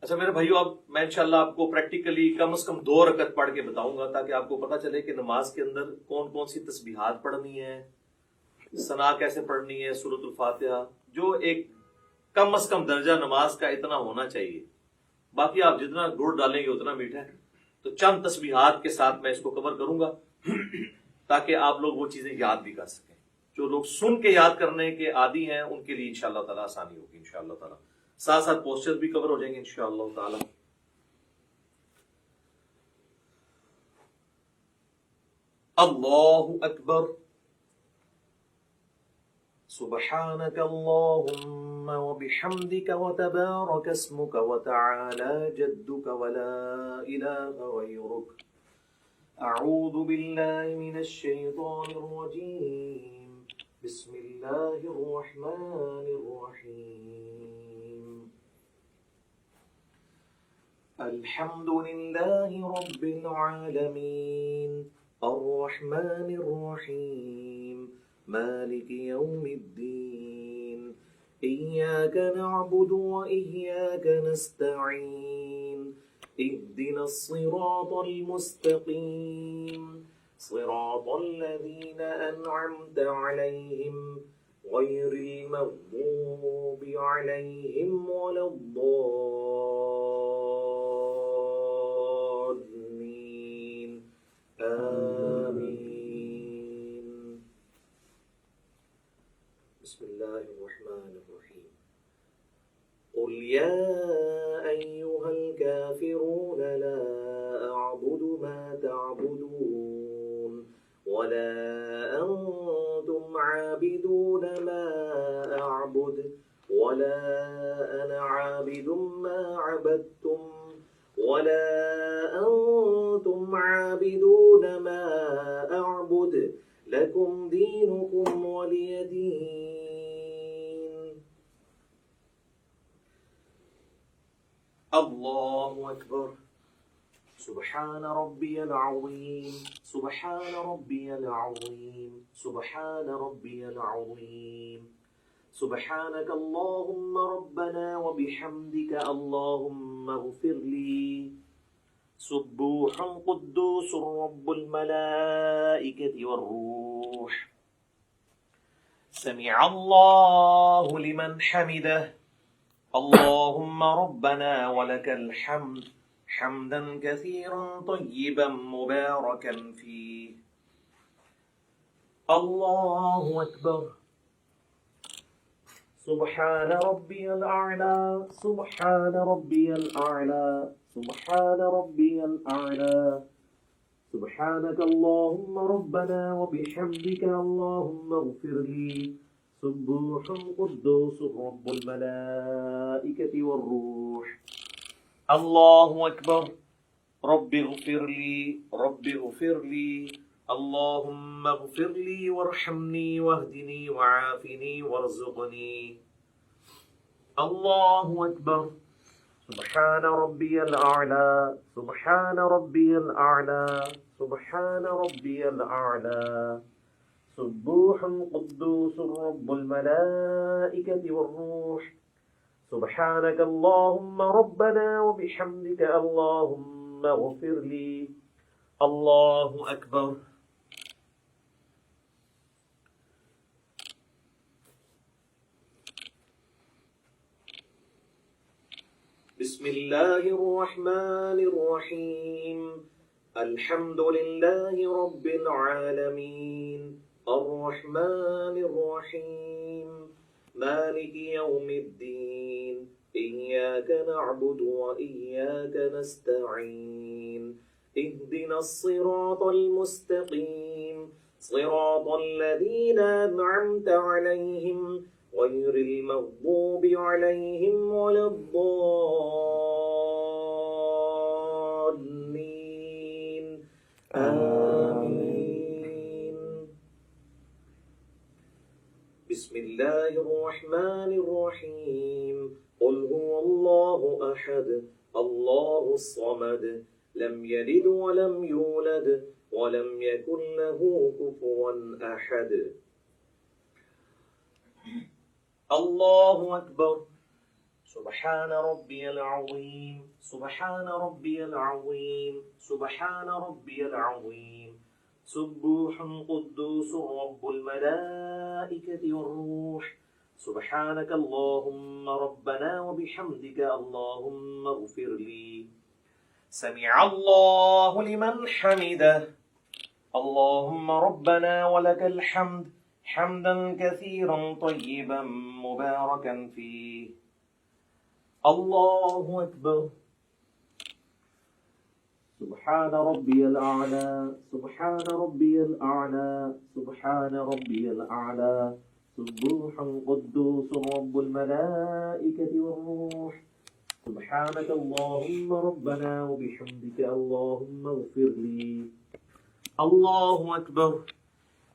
اچھا میرے بھائیو، اب میں انشاءاللہ آپ کو پریکٹیکلی کم از کم 2 رکعت پڑھ کے بتاؤں گا تاکہ آپ کو پتہ چلے کہ نماز کے اندر کون کون سی تسبیحات پڑھنی ہے، ثنا کیسے پڑھنی ہے، سورۃ الفاتحہ، جو ایک کم از کم درجہ نماز کا اتنا ہونا چاہیے. باقی آپ جتنا گڑ ڈالیں گے اتنا میٹھا ہے. تو چند تسبیحات کے ساتھ میں اس کو کور کروں گا تاکہ آپ لوگ وہ چیزیں یاد بھی کر سکیں. جو لوگ سن کے یاد کرنے کے عادی ہیں ان کے لیے انشاءاللہ تعالیٰ آسانی ہوگی انشاءاللہ تعالیٰ. ساتھ ساتھ پوسچر بھی کور ہو جائیں گے انشاءاللہ تعالیٰ. اللہ اکبر. سبحانك اللهم وبحمدك وتبارك اسمك وتعالى جدك ولا إله غيرك. أعوذ بالله من الشيطان الرجيم. بسم الله الرحمن الرحيم. الحمد لله رب العالمين الرحمن الرحيم مالك يوم الدين إياك نعبد وإياك نستعين اهدنا الصراط المستقيم صراط الذين أنعمت عليهم غير المغضوب عليهم ولا الضالين آمين. بسم الله الرحمن الرحيم. قل يا أيها الكافرون لا أعبد ما تعبدون ولا أنتم عابدون ما أعبد ولا أنا عابد ما عبدتم ولا أنتم عابدون ما أعبد لكم دينكم ولي دين. الله أكبر. سبحان ربي العظيم سبحان ربي العظيم سبحان ربي العظيم. سبحانك اللهم ربنا وبحمدك اللهم اغفر لي. سبوح قدوس رب الملائكة والروح. سمع الله لمن حمده. اللهم ربنا ولك الحمد حمدا كثيرا طيبا مباركا فيه. الله أكبر. سبحان ربي الأعلى سبحان ربي الأعلى سبحان ربي الأعلى. سبحانك اللهم ربنا وبحمدك اللهم اغفر لي. سبوح قدوس رب الملائكة والروح. الله أكبر. رب اغفر لي رب اغفر لي. اللهم اغفر لي وارحمني واهدني وعافني وارزقني. الله أكبر. سبحان ربي الأعلى سبحان ربي الأعلى سبحان ربي الأعلى. سبوح قدوس رب الملائكة والروح. سبحانك اللهم ربنا وبحمدك اللهم اغفر لي. الله أكبر. بسم الله الرحمن الرحيم. الحمد لله رب العالمين الرحمن الرحيم مالك يوم الدين إياك نعبد وإياك نستعين اهدنا الصراط المستقيم صراط الذين أنعمت عليهم غير المغضوب عليهم ولا الضالين آمين. بسم الله الرحمن الرحيم. قل هو الله أحد الله الصمد لم يلد ولم يولد ولم يكن له كفوا أحد. الله أكبر. سبحان ربي العظيم سبحان ربي العظيم سبحان ربي العظيم سبوح قدوس رب الملائكة والروح سبحانك اللهم ربنا وبحمدك اللهم اغفر لي سمع الله لمن حمده اللهم ربنا ولك الحمد حمدا كثيرا طيبا مباركا فيه الله أكبر سبحان ربي الأعلى سبحان ربي الأعلى سبحان ربي الأعلى سبوح قدوس رب الملائكة والروح سبحانك اللهم ربنا وبحمدك اللهم اغفر لي الله أكبر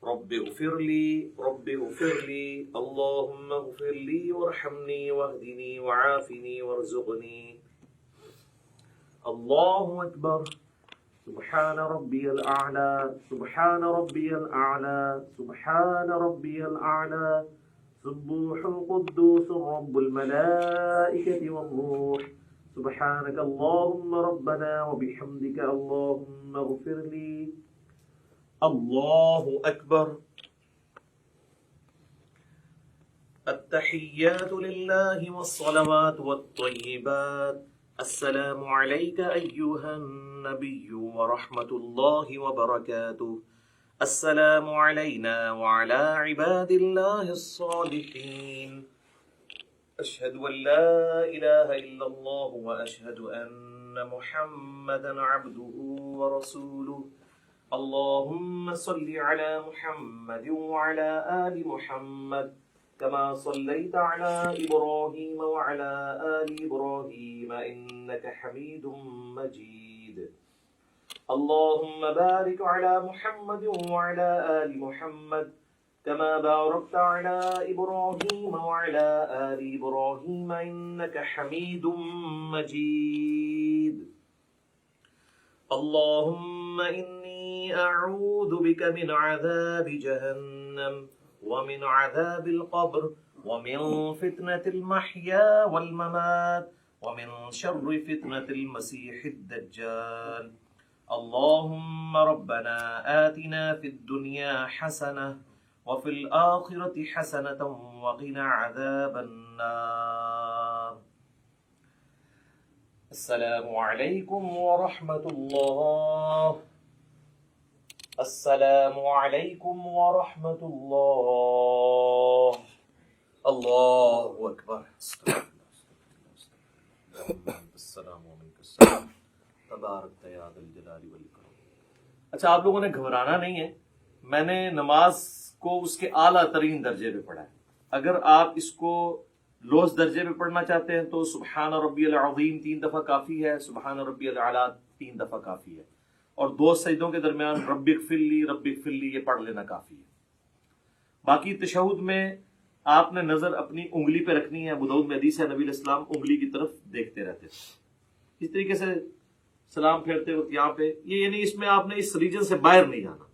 رب اغفر لي رب اغفر لي اللهم اغفر لي وارحمني واهدني وعافني وارزقني الله أكبر سبحان ربي الأعلى سبحان ربي الأعلى سبحان ربي الأعلى سبوح قدوس رب الملائكة والروح سبحانك اللهم ربنا وبحمدك اللهم اغفر لي الله أكبر التحيات لله والصلوات والطيبات السلام عليك أيها النبي ورحمة الله وبركاته السلام علينا وعلى عباد الله الصالحين أشهد أن لا إله إلا الله وأشهد أن محمدا عبده ورسوله اللهم صل على محمد وعلى آل محمد كما صليت على إبراهيم وعلى آل إبراهيم إنك حميد مجيد اللهم بارك على محمد وعلى آل محمد كما باركت على إبراهيم وعلى آل إبراهيم إنك حميد مجيد اللهم إني أعوذ بك من عذاب جهنم ومن عذاب القبر ومن فتنة المحيا والممات ومن شر فتنة المسيح الدجال اللهم ربنا آتنا في الدنيا حسنة وفي الآخرة حسنة وقنا عذاب النار السلام عليكم ورحمة الله السلام عليكم ورحمة الله الله أكبر السلام علیکم تبارک یا ذا الجلال والاکرام۔ اچھا، آپ لوگوں نے گھبرانا نہیں ہے، میں نے نماز کو اس کے اعلیٰ ترین درجے پہ پڑھا ہے۔ اگر آپ اس کو لوز درجے پہ پڑھنا چاہتے ہیں تو سبحان ربی العظیم 3 دفعہ کافی ہے، سبحان ربی الاعلیٰ 3 دفعہ کافی ہے، اور 2 سجدوں کے درمیان رب اغفر لی یہ پڑھ لینا کافی ہے۔ باقی تشہد میں آپ نے نظر اپنی انگلی پہ رکھنی ہے۔ ابو داؤد میں حدیث ہے، نبی علیہ السلام انگلی کی طرف دیکھتے رہتے تھے۔ اس طریقے سے سلام پھیرتے وقت یہاں پہ یہ یعنی اس میں آپ نے اس ریجن سے باہر نہیں جانا۔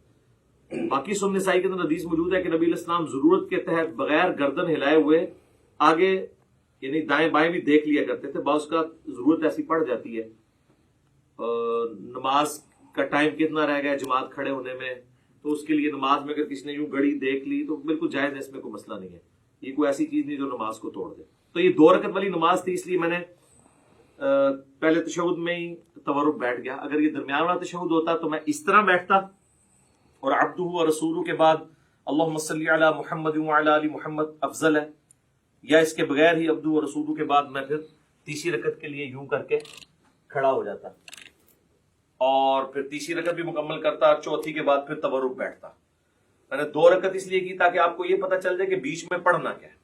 باقی سنن نسائی کے اندر حدیث موجود ہے کہ نبی علیہ السلام ضرورت کے تحت بغیر گردن ہلائے ہوئے آگے یعنی دائیں بائیں بھی دیکھ لیا کرتے تھے۔ بعض کا ضرورت ایسی پڑ جاتی ہے، نماز کا ٹائم کتنا رہ گیا جماعت کھڑے ہونے میں، تو اس کے لیے نماز میں اگر کسی نے یوں گھڑی دیکھ لی تو بالکل جائز ہے، اس میں کوئی مسئلہ نہیں ہے، یہ کوئی ایسی چیز نہیں جو نماز کو توڑ دے۔ تو یہ 2 رکعت والی نماز تھی، اس لیے میں نے پہلے تشہد میں ہی تورک بیٹھ گیا۔ اگر یہ درمیان والا تشہد ہوتا تو میں اس طرح بیٹھتا اور عبدہ و رسولہ کے بعد اللہم صلی علی محمد وعلی آل محمد افضل ہے، یا اس کے بغیر ہی عبدہ و رسولہ کے بعد میں پھر تیسری رکعت کے لیے یوں کر کے کھڑا ہو جاتا اور پھر تیسری رکعت بھی مکمل کرتا، چوتھی کے بعد پھر تورک بیٹھتا۔ میں نے 2 رکعت اس لیے کی تاکہ آپ کو یہ پتہ چل جائے کہ بیچ میں پڑھنا کیا ہے۔